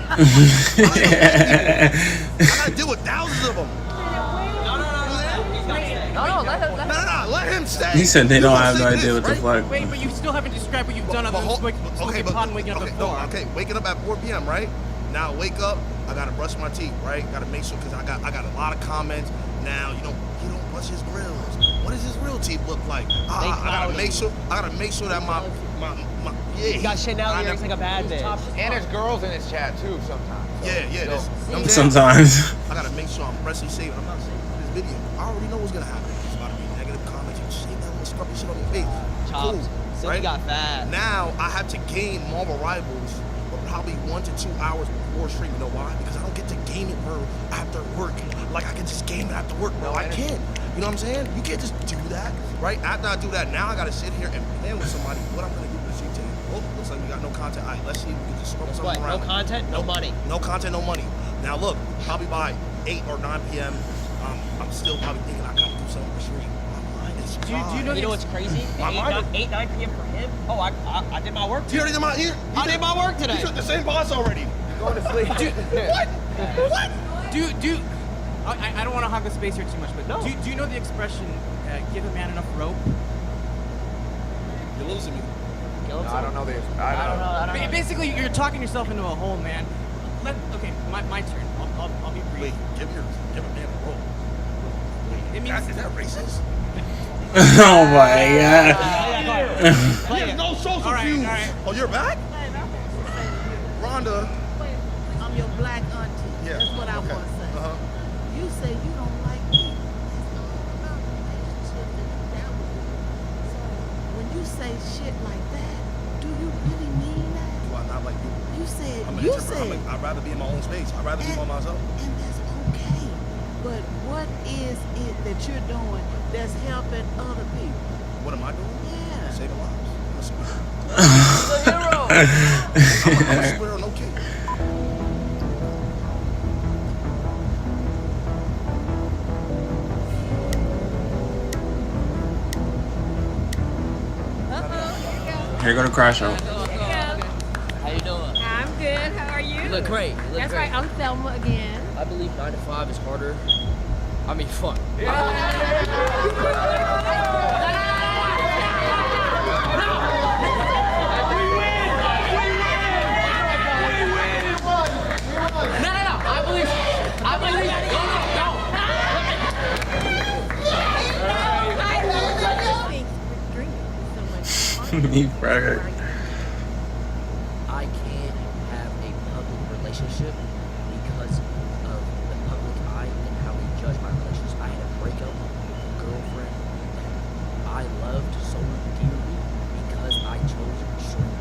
S19: gotta deal with thousands of them. Let him stay.
S1: He said they don't have no idea what the fuck.
S18: Wait, but you still haven't described what you've done other than smoking pot and waking up at 4.
S19: Okay, waking up at 4 p.m., right? Now I wake up, I gotta brush my teeth, right? Gotta make sure, because I got a lot of comments. Now, he don't brush his grills. What does his real teeth look like? I gotta make sure that my
S15: he got Chanel earrings like a bad bitch.
S13: And there's girls in his chat too sometimes.
S19: Yeah.
S1: Sometimes.
S19: I gotta make sure I'm freshly shaved. I'm not saving this video. I already know what's gonna happen. It's about to be negative comments. You shave that little scruffy shit on your face.
S15: Chops.
S19: Cool,
S15: So
S19: right?
S15: he got fat.
S19: Now I have to gain Marvel Rivals for probably 1 to 2 hours before stream. You know why? Because I don't get to game it, bro, after work. Like I can just game it after work, bro. I can't. You know what I'm saying? You can't just do that, right? After I do that, now I gotta sit here and plan with somebody what I'm gonna do with the stream team. Oh, looks like we got no content. All right, let's see if we can just scrub something around.
S15: No content, no money.
S19: No content, no money. Now look, probably by 8 or 9 p.m., I'm still probably thinking I gotta do something for stream. My mind is
S15: Do you know what's crazy? 8, 9 p.m. for him? Oh, I did my work today.
S19: I
S15: did my work today.
S19: You took the same boss already.
S13: Going to sleep.
S19: What?
S18: Do I don't want to hog the space here too much, but do you know the expression, give a man enough rope?
S19: You're losing me.
S13: No, I don't know this. I don't know.
S18: Basically, you're talking yourself into a hole, man. Okay, my turn. I'll be brief.
S19: Wait, give a man a rope.
S18: It means,
S19: is that racist?
S1: Oh my god.
S19: He has no social cues.
S18: All right.
S19: Oh, you're back? Rhonda.
S17: I'm your black auntie.
S19: Yeah.
S17: That's what I want to say. You say you don't like me. It's all about the relationship that you have with me. So when you say shit like that, do you really mean that?
S19: Do I not like you?
S17: You said,
S19: I'd rather be in my own space. I'd rather be by myself.
S17: and that's okay. But what is it that you're doing that's helping other people?
S19: What am I doing?
S17: Yeah.
S19: Saving lives. I'm a superhero.
S15: The hero.
S19: I'm a superhero, no kidding.
S1: Here go the crash out.
S15: How you doing?
S17: I'm good. How are you?
S15: You look great. You look
S17: That's
S15: great.
S17: right. I'm Thelma again.
S15: I believe 9 to 5 is harder. I mean, fun.
S1: Me brother.
S15: I can't have a public relationship because of the public eye and how they judge my relationships. I had a breakup with a girlfriend that I loved so dearly because I chose short.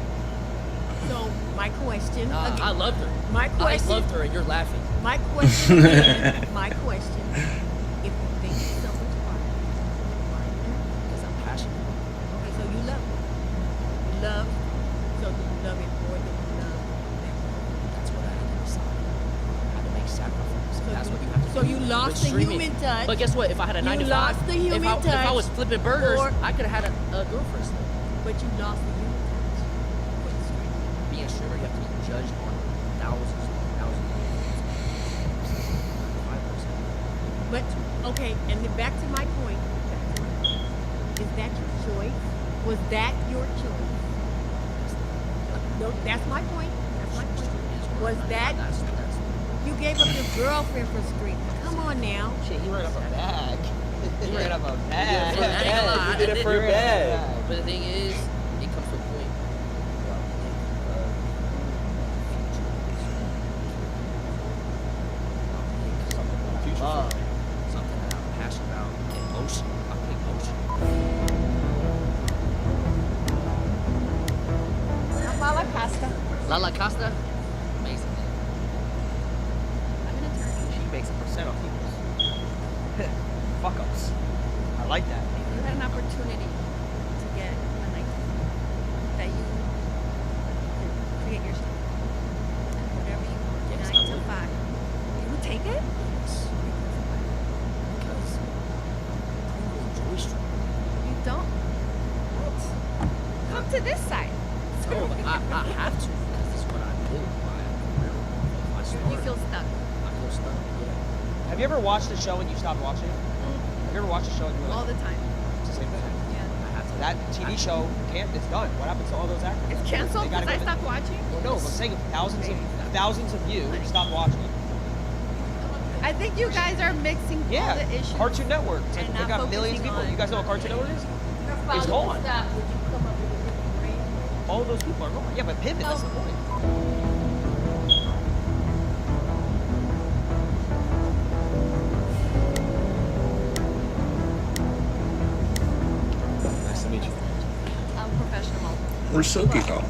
S17: So my question.
S15: I loved her.
S17: My question.
S15: I loved her, and you're laughing.
S17: My question. My question. If you think someone's right,
S15: Because I'm passionate.
S17: okay, so you love it. You love. So do you love it more than you love them?
S15: That's what I had to decide. I had to make sacrifices. That's what you have to
S17: So
S15: do.
S17: you
S4: lost the
S8: streaming.
S4: human touch.
S8: But guess what? If I had a 9 to 5,
S4: lost the human
S8: if I
S4: touch,
S8: was flipping burgers,
S4: or-
S8: I could have had a girlfriend still.
S4: But you lost the human
S15: Being a streamer, you have to be judged on thousands of
S4: But okay, and then back to my point. Is that your choice? Was that your choice? No, that's my point. That's my point. Was that you gave up your girlfriend for streaming? Come on now.
S8: Shit, you ran up a bag. You ran up a
S15: bag.
S8: bag.
S15: You did it for a
S8: bag.
S15: But the thing is, it comes to a point. Something that I'm passionate about. Emotion. I pick emotion.
S16: Lala Costa.
S15: Lala Costa, amazing.
S8: I'm an attorney. She makes a percent off people's fuck ups. I like that.
S16: If you had an opportunity to get a night that you could create yourself, whatever you want, 9 to 5, you would take it?
S15: Because I don't enjoy streaming.
S16: You don't? What? Come to this side.
S15: No, but I have to because this is what I do. My story.
S16: You feel stuck.
S15: I feel stuck. Yeah.
S8: Have you ever watched a show and you stopped watching it? Have you ever watched a show and you were like,
S16: All the time.
S8: it's the same thing?
S16: Yeah.
S8: I have to. That TV show it's done. What happens to all those actors?
S16: It's canceled
S8: They gotta
S16: because I
S8: go-
S16: stopped watching?
S8: Well, no, I'm saying thousands of you stopped watching it.
S16: I think you guys are mixing all
S8: Yeah,
S16: the issues.
S8: Cartoon Network. It's like,
S16: and
S8: they
S16: not
S8: got millions of
S16: focusing
S8: people.
S16: on-
S8: You guys know what Cartoon Network is? It's gone. All of those people are gone. Yeah, but pivot, that's the point.
S3: Nice to meet you.
S16: I'm professional.
S1: Where's Silky go?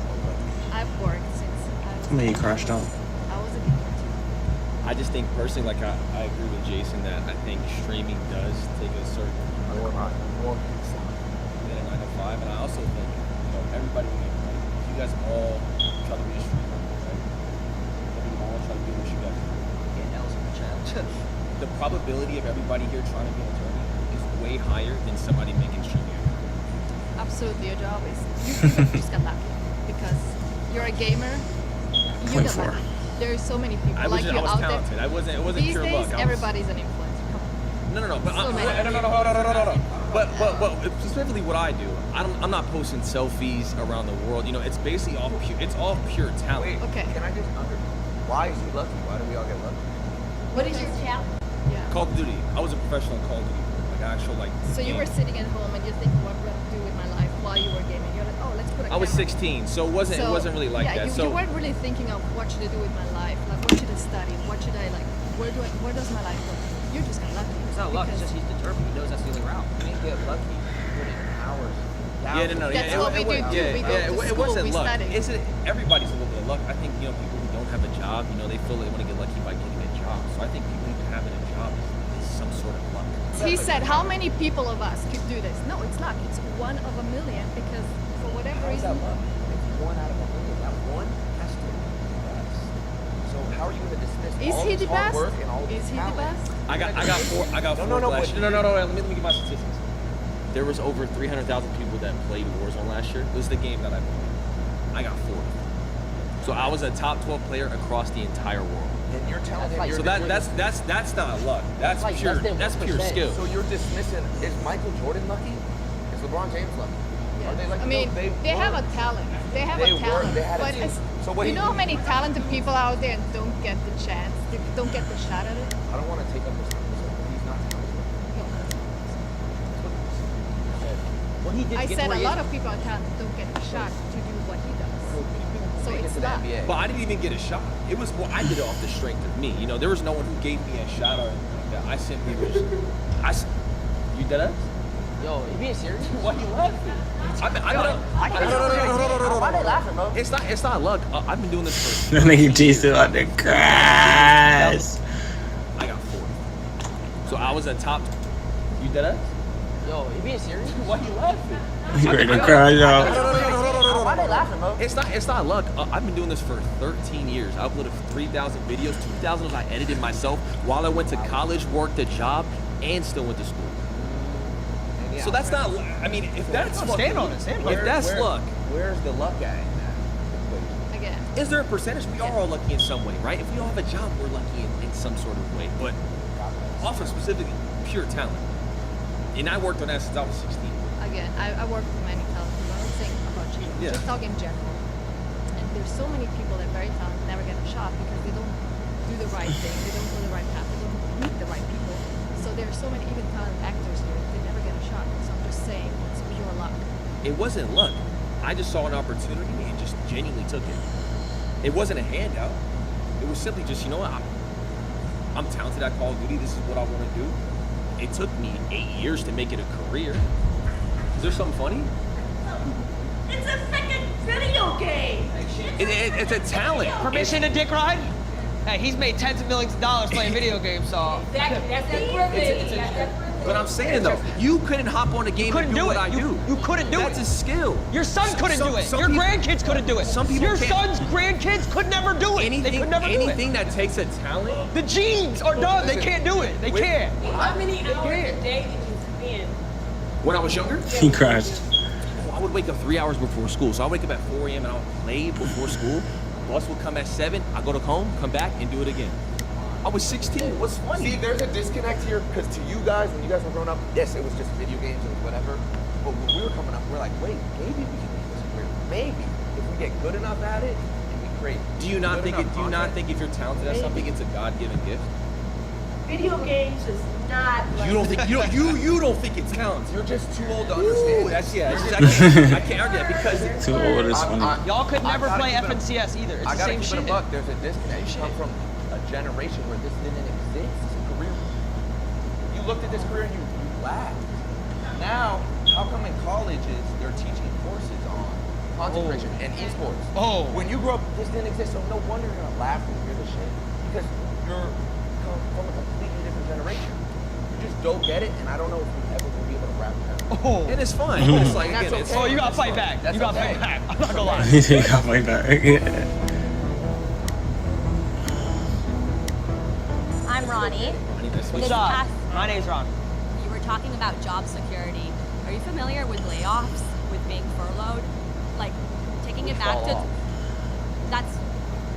S16: I've worked since
S1: I mean, he crashed out.
S16: I was a kid.
S3: I just think personally, like I agree with Jason that I think streaming does take a certain more than a 9 to 5, and I also think everybody can get right. If you guys all try to be a streamer, right? If you all try to do what you guys do.
S15: Yeah, that was a good challenge.
S3: The probability of everybody here trying to be an attorney is way higher than somebody making streaming.
S16: Absolutely, your job is you just got lucky because you're a gamer. You got
S1: 24.
S16: lucky. There's so many people
S3: I was
S16: like you
S3: just, I was
S16: out
S3: talented.
S16: there.
S3: It wasn't
S16: These
S3: pure
S16: days,
S3: luck.
S16: everybody's an influencer. Come on.
S3: No. But
S16: So many
S3: hold on. But specifically what I do, I'm not posting selfies around the world. It's basically all pure. It's all pure talent.
S16: Okay.
S13: Can I just why is he lucky? Why do we all get lucky?
S16: What is your talent? Yeah.
S3: Call of Duty. I was a professional in Call of Duty. Like actual like.
S16: So you were sitting at home and you think, what will I do with my life while you were gaming? You're like, oh, let's put a
S3: I was
S16: camera.
S3: 16, so it wasn't really like
S16: yeah,
S3: that.
S16: You weren't really thinking of what should I do with my life, like what should I study, what should I like, where does my life go? You just got lucky.
S8: It's not luck, it's just he's determined. He knows that's the only route.
S13: You didn't get lucky. You put in hours.
S3: Yeah, no.
S16: That's what we do too. We go to
S3: it
S16: school,
S3: wasn't
S16: we
S3: luck.
S16: study.
S3: Everybody's a little bit of luck. I think people who don't have a job, they feel they want to get lucky by getting a job. So I think people even having a job is some sort of luck.
S16: He said, how many people of us could do this? No, it's luck. It's 1 of a million because for whatever
S13: How is
S16: reason.
S13: that luck? It's 1 out of a million. That one has to be the best. So how are you going to dismiss
S16: Is
S13: all
S16: he
S13: this
S16: the
S13: hard
S16: best?
S13: work and all
S16: Is
S13: this
S16: he the
S13: talent?
S16: best?
S3: I got four. I got four.
S13: No.
S3: Last year. No. Let me give my statistics. There was over 300,000 people that played Warzone last year. It was the game that I played. I got 4. So I was a top 12 player across the entire world.
S13: And you're telling him
S3: So that's not luck. That's
S13: like
S3: pure.
S13: less than
S3: That's pure
S13: 1%.
S3: skill.
S13: So you're dismissing, is Michael Jordan lucky? Is LeBron James lucky? Are they lucky?
S16: I mean,
S13: No,
S16: they have
S13: weren't.
S16: a talent. They have
S13: They
S16: a talent.
S13: weren't. They had a
S16: but
S13: team.
S16: it's,
S13: So what
S16: you
S13: he-
S16: know how many talented people out there don't get the chance, they don't get the shot at it?
S13: I don't want to take up his time. He's not talented.
S8: What he did
S16: I
S8: to get
S16: said
S8: where
S16: a
S8: he
S16: lot
S8: is-
S16: of people on talent don't get the shot to do what he does. So it's luck.
S3: But I didn't even get a shot. It was I did it off the strength of me. There was no one who gave me a shot or anything like that. I simply was. You did it?
S15: Yo, you being serious?
S3: Why you laughing?
S15: Why they laughing, bro?
S3: It's not luck. I've been doing this for.
S1: That nigga Jason about to crash.
S3: I got 4. So I was a top. You did it?
S15: Yo, you being serious?
S3: Why you laughing?
S1: He ready to crash out.
S13: no.
S3: Why
S13: no,
S3: they
S13: no.
S3: laughing, bro? It's not luck. I've been doing this for 13 years. I uploaded 3,000 videos. 2,000 of those I edited myself while I went to college, worked a job, and still went to school. So that's not. I mean, if that's
S18: Stand on it. Stand on it.
S3: if that's luck,
S13: Where's the luck at in that equation?
S16: Again.
S3: is there a percentage? We are all lucky in some way, right? If we all have a job, we're lucky in some sort of way. But off of specifically pure talent. And I worked on that since I was 16.
S20: Again, I work with many talented people. I'm not saying about you.
S3: Yeah.
S20: Just talking in general. And there's so many people that are very talented never get a shot because they don't do the right thing. They don't go the right path. They don't meet the right people. So there are so many even talented actors here. They never get a shot. So I'm just saying it's pure luck.
S3: It wasn't luck. I just saw an opportunity and just genuinely took it. It wasn't a handout. It was simply just, you know what, I'm talented at Call of Duty. This is what I want to do. It took me 8 years to make it a career. Is there something funny?
S4: It's a freaking video game.
S3: It's a talent.
S18: Permission to dick ride? Hey, he's made tens of millions of dollars playing video games, so.
S4: Exactly. That's that privilege.
S3: But I'm saying though, you couldn't hop on a game and do what I do.
S18: You couldn't do it.
S3: That's a skill.
S18: Your son couldn't do it. Your grandkids couldn't do it.
S3: Some people
S18: Your
S3: can't.
S18: son's grandkids could never do it. They could never do it.
S3: Anything that takes a talent.
S18: The genes are done. They can't do it. They can't.
S4: How many hours a day did you spend?
S3: When I was younger,
S1: He crashed.
S3: I would wake up 3 hours before school. So I wake up at 4 a.m. and I would play before school. Bus would come at 7. I go to home, come back, and do it again. I was 16. What's funny?
S13: See, there's a disconnect here because to you guys, when you guys were growing up, yes, it was just video games and whatever. But when we were coming up, we're like, wait, maybe we can make this career. Maybe if we get good enough at it, it'd be great.
S3: Do you not think if you're talented at something, it's a God-given gift?
S4: Video games is not.
S3: You don't think you don't think it's talent.
S13: You're just too old to understand.
S3: I can't argue that because
S1: Too old is funny.
S18: Y'all could never play FNCS either. It's
S13: I
S18: the
S13: gotta
S18: same
S13: keep it a
S18: shit.
S13: buck. There's a disconnect. You come from a generation where this didn't exist. It's a career. You looked at this career and you laughed. Now, how come in colleges they're teaching courses on content creation and esports?
S18: Oh.
S13: When you grew up, this didn't exist. So no wonder you're gonna laugh when you hear this shit because you're from a completely different generation. You just don't get it, and I don't know if you ever will be able to wrap it up.
S18: Oh.
S3: And it's fun. It's like,
S13: That's
S3: again,
S13: okay.
S18: Oh, you gotta fight back.
S13: That's
S18: You gotta
S13: okay.
S18: fight back. I'm not gonna lie.
S1: He got my back.
S21: I'm Ronnie.
S18: What's up? My name's Ron.
S21: You were talking about job security. Are you familiar with layoffs, with being furloughed? Like, taking it back to... That's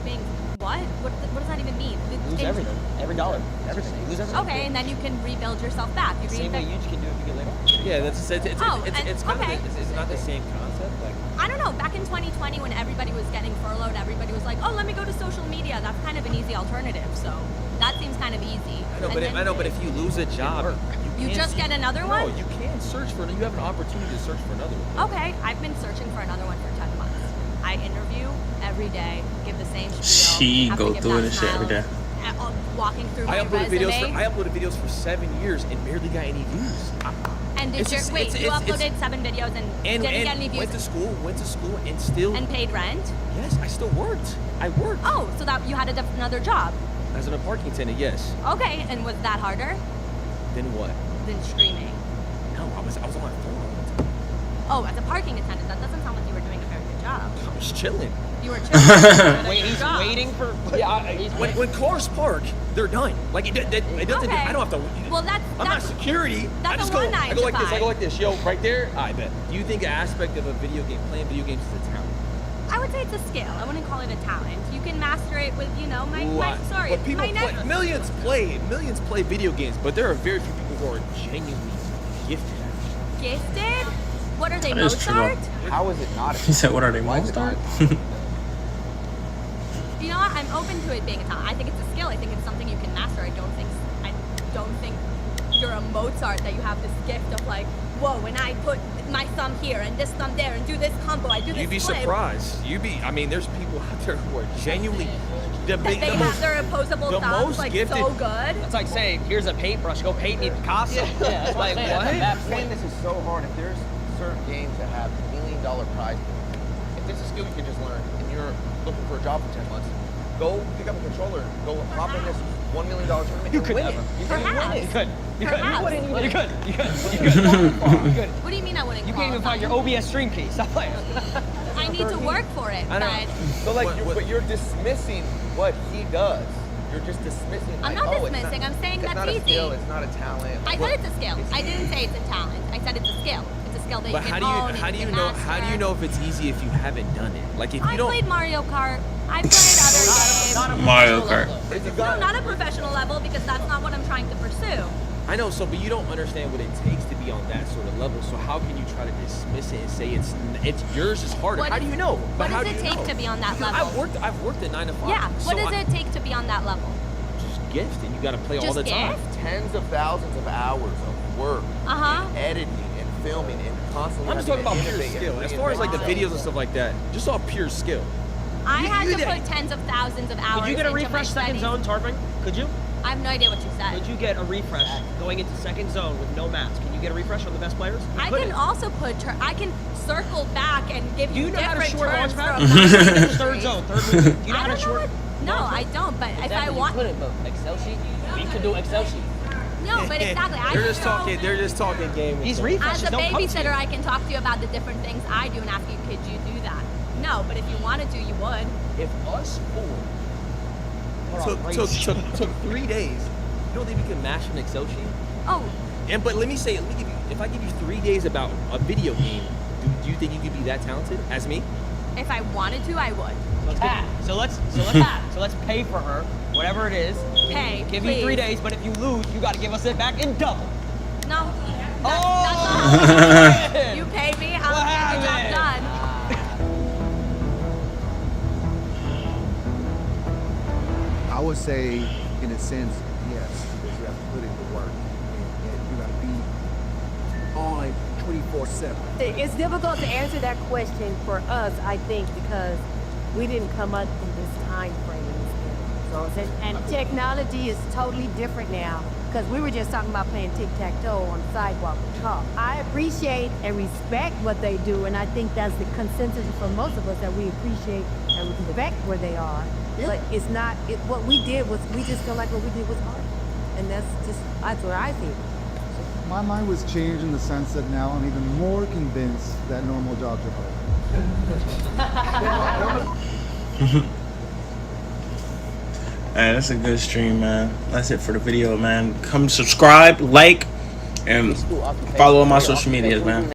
S21: being... What? What does that even mean?
S18: Lose everything. Every dollar. Everything. You lose everything.
S21: Okay, and then you can rebuild yourself back. You
S18: Same way
S21: reinvent-
S18: you can do if you get laid off.
S3: Yeah, that's it's
S21: Oh,
S3: kind
S21: and-
S3: of
S21: okay.
S3: it's not the same concept. Like
S21: I don't know, back in 2020 when everybody was getting furloughed, everybody was like, oh, let me go to social media. That's kind of an easy alternative. So that seems kind of easy.
S3: I know, but if you lose a job,
S21: You
S3: can't
S21: just get another one?
S3: No, you can search for. You have an opportunity to search for another one.
S21: Okay, I've been searching for another one for 10 months. I interview every day, give the same spiel.
S1: She
S21: have to
S1: go
S21: give
S1: through
S21: that
S1: it and shit every day.
S21: smile, walking through
S3: I
S21: my
S3: uploaded
S21: resume.
S3: videos for 7 years and barely got any views.
S21: And did you you uploaded 7 videos and didn't get any views
S3: went to school, and still
S21: and paid rent?
S3: Yes, I still worked. I worked.
S21: Oh, so that you had another job.
S3: As a parking attendant, yes.
S21: Okay, and was that harder
S3: Then what?
S21: than streaming?
S3: No, I was on my phone all the time.
S21: Oh, as a parking attendant, that doesn't sound like you were doing a very good job.
S3: I was chilling.
S21: You were chilling.
S18: Wait, he's waiting for.
S3: Yeah, when cars park, they're done. Like it doesn't.
S21: Okay.
S3: I don't have to.
S21: Well,
S3: I'm not security.
S21: that's
S3: I just
S21: a
S3: go.
S21: one
S3: I go like this. I
S21: 9 to
S3: go like this. Yo, right there. I bet. Do you think an aspect of a video game, playing video games, is a talent?
S21: I would say it's a skill. I wouldn't call it a talent. You can master it with,
S3: But
S21: my next.
S3: Millions play video games, but there are very few people who are genuinely gifted at it.
S21: Gifted? What are they,
S1: That is true.
S21: Mozart?
S13: How is it not?
S1: He said, what are they, Mozart?
S21: You know what? I'm open to it being a talent. I think it's a skill. I think it's something you can master. I don't think you're a Mozart that you have this gift of like, whoa, when I put my thumb here and this thumb there and do this combo, I do this
S3: You'd be
S21: flip.
S3: surprised. I mean, there's people out there who are genuinely
S21: That they have their opposable
S3: the
S21: thumbs
S3: most
S21: like
S3: gifted-
S21: so good.
S18: It's like saying, here's a paintbrush, go paint me Picasso. Yeah, it's like, what?
S13: I'm saying this is so hard. If there's certain games that have $1 million prize pools, if there's a skill you can just learn and you're looking for a job for 10 months, go pick up a controller, go hop in this $1 million tournament
S18: You
S13: and
S18: could
S13: win
S18: never.
S13: it. You
S21: Perhaps.
S13: can win it.
S18: You could.
S21: Perhaps.
S18: You could. You could.
S21: What do you mean I wouldn't doing
S8: You
S21: calls.
S8: can't even find your OBS stream key. Stop playing.
S21: I need to work for it,
S8: I know.
S21: but
S13: So like, but you're dismissing what he does. You're just dismissing.
S21: I'm
S13: like,
S21: not
S13: oh,
S21: dismissing. I'm saying
S13: it's
S21: that's
S13: not a
S21: easy.
S13: skill. It's not a talent.
S21: I said it's a skill. I didn't say it's a talent. I said it's a skill. It's a skill that
S3: But
S21: you
S3: how
S21: can
S3: do you
S21: own.
S3: how
S21: and
S3: do you
S21: can
S3: know
S21: master.
S3: how do you know if it's easy if you haven't done it? Like if you
S21: I
S3: don't.
S21: played Mario Kart. I played other games.
S1: Mario Kart.
S21: No, not a professional level because that's not what I'm trying to pursue.
S3: I know, so but you don't understand what it takes to be on that sort of level. So how can you try to dismiss it and say it's yours is harder?
S21: What
S3: How do you know?
S21: What
S3: how
S21: does
S3: do
S21: it
S3: you
S21: take
S3: know?
S21: to be on that
S3: Because
S21: level?
S3: I've worked at 9 to 5.
S21: Yeah. What
S3: so
S21: does it take to be on that level?
S3: Just gift, and you got to play all
S21: Just
S3: the time.
S21: gift?
S13: Tens of thousands of hours of work, and editing and filming and constantly.
S3: I'm just talking about
S13: having to
S3: pure
S13: innovate
S3: skill.
S13: and
S3: As far as like the
S13: reinvent
S3: videos and stuff like that, just all pure skill.
S21: I
S3: You-
S21: had
S3: you
S21: to
S3: did-
S21: put tens of thousands of hours.
S8: Could you get a
S21: into my
S8: refresh second
S21: studies.
S8: zone, Tarvin? Could you?
S21: I have no idea what you said.
S8: Could you get a refresh going into second zone with no maps? Can you get a refresh on the best players? You
S21: I
S8: couldn't.
S21: can also put. I can circle back and give
S8: Do you know how to
S21: different
S8: short
S21: turns
S8: launch
S21: from
S8: pad? Third zone, third move. Do you know
S21: I
S8: how to
S21: don't know
S8: short?
S21: what. No, I don't. But if I want.
S15: Excel sheet? You could do Excel sheet.
S21: No, but exactly. I
S3: They're
S21: can
S3: just
S21: go-
S3: talking. They're just talking game.
S8: These
S21: As
S8: refreshes
S21: a
S8: don't come to you.
S21: babysitter, I can talk to you about the different things I do and ask you, could you do that? No, but if you wanted to, you would.
S3: If us four took 3 days, you don't think we can master an Excel sheet?
S21: Oh.
S3: And but let me give you, if I give you 3 days about a video game, do you think you could be that talented as me?
S21: If I wanted to, I would.
S8: So let's pay for her, whatever it is.
S21: Pay,
S8: Give you 3
S21: please.
S8: days, but if you lose, you got to give us it back in double.
S21: No.
S8: Oh!
S21: That's not you pay me, I'll get the job done.
S7: I would say, in a sense, yes, because you have to put in the work and you got to be on 24/7.
S22: It's difficult to answer that question for us, I think, because we didn't come up in this time frame. And technology is totally different now, because we were just talking about playing tic-tac-toe on the sidewalk with chalk. I appreciate and respect what they do, and I think that's the consensus for most of us, that we appreciate and respect where they are. But it's not, what we did was, we just feel like what we did was hard. And that's what I think.
S6: My mind was changed in the sense that now I'm even more convinced that normal jobs are hard.
S1: Hey, that's a good stream, man. That's it for the video, man. Come subscribe, like, and follow on my social medias, man.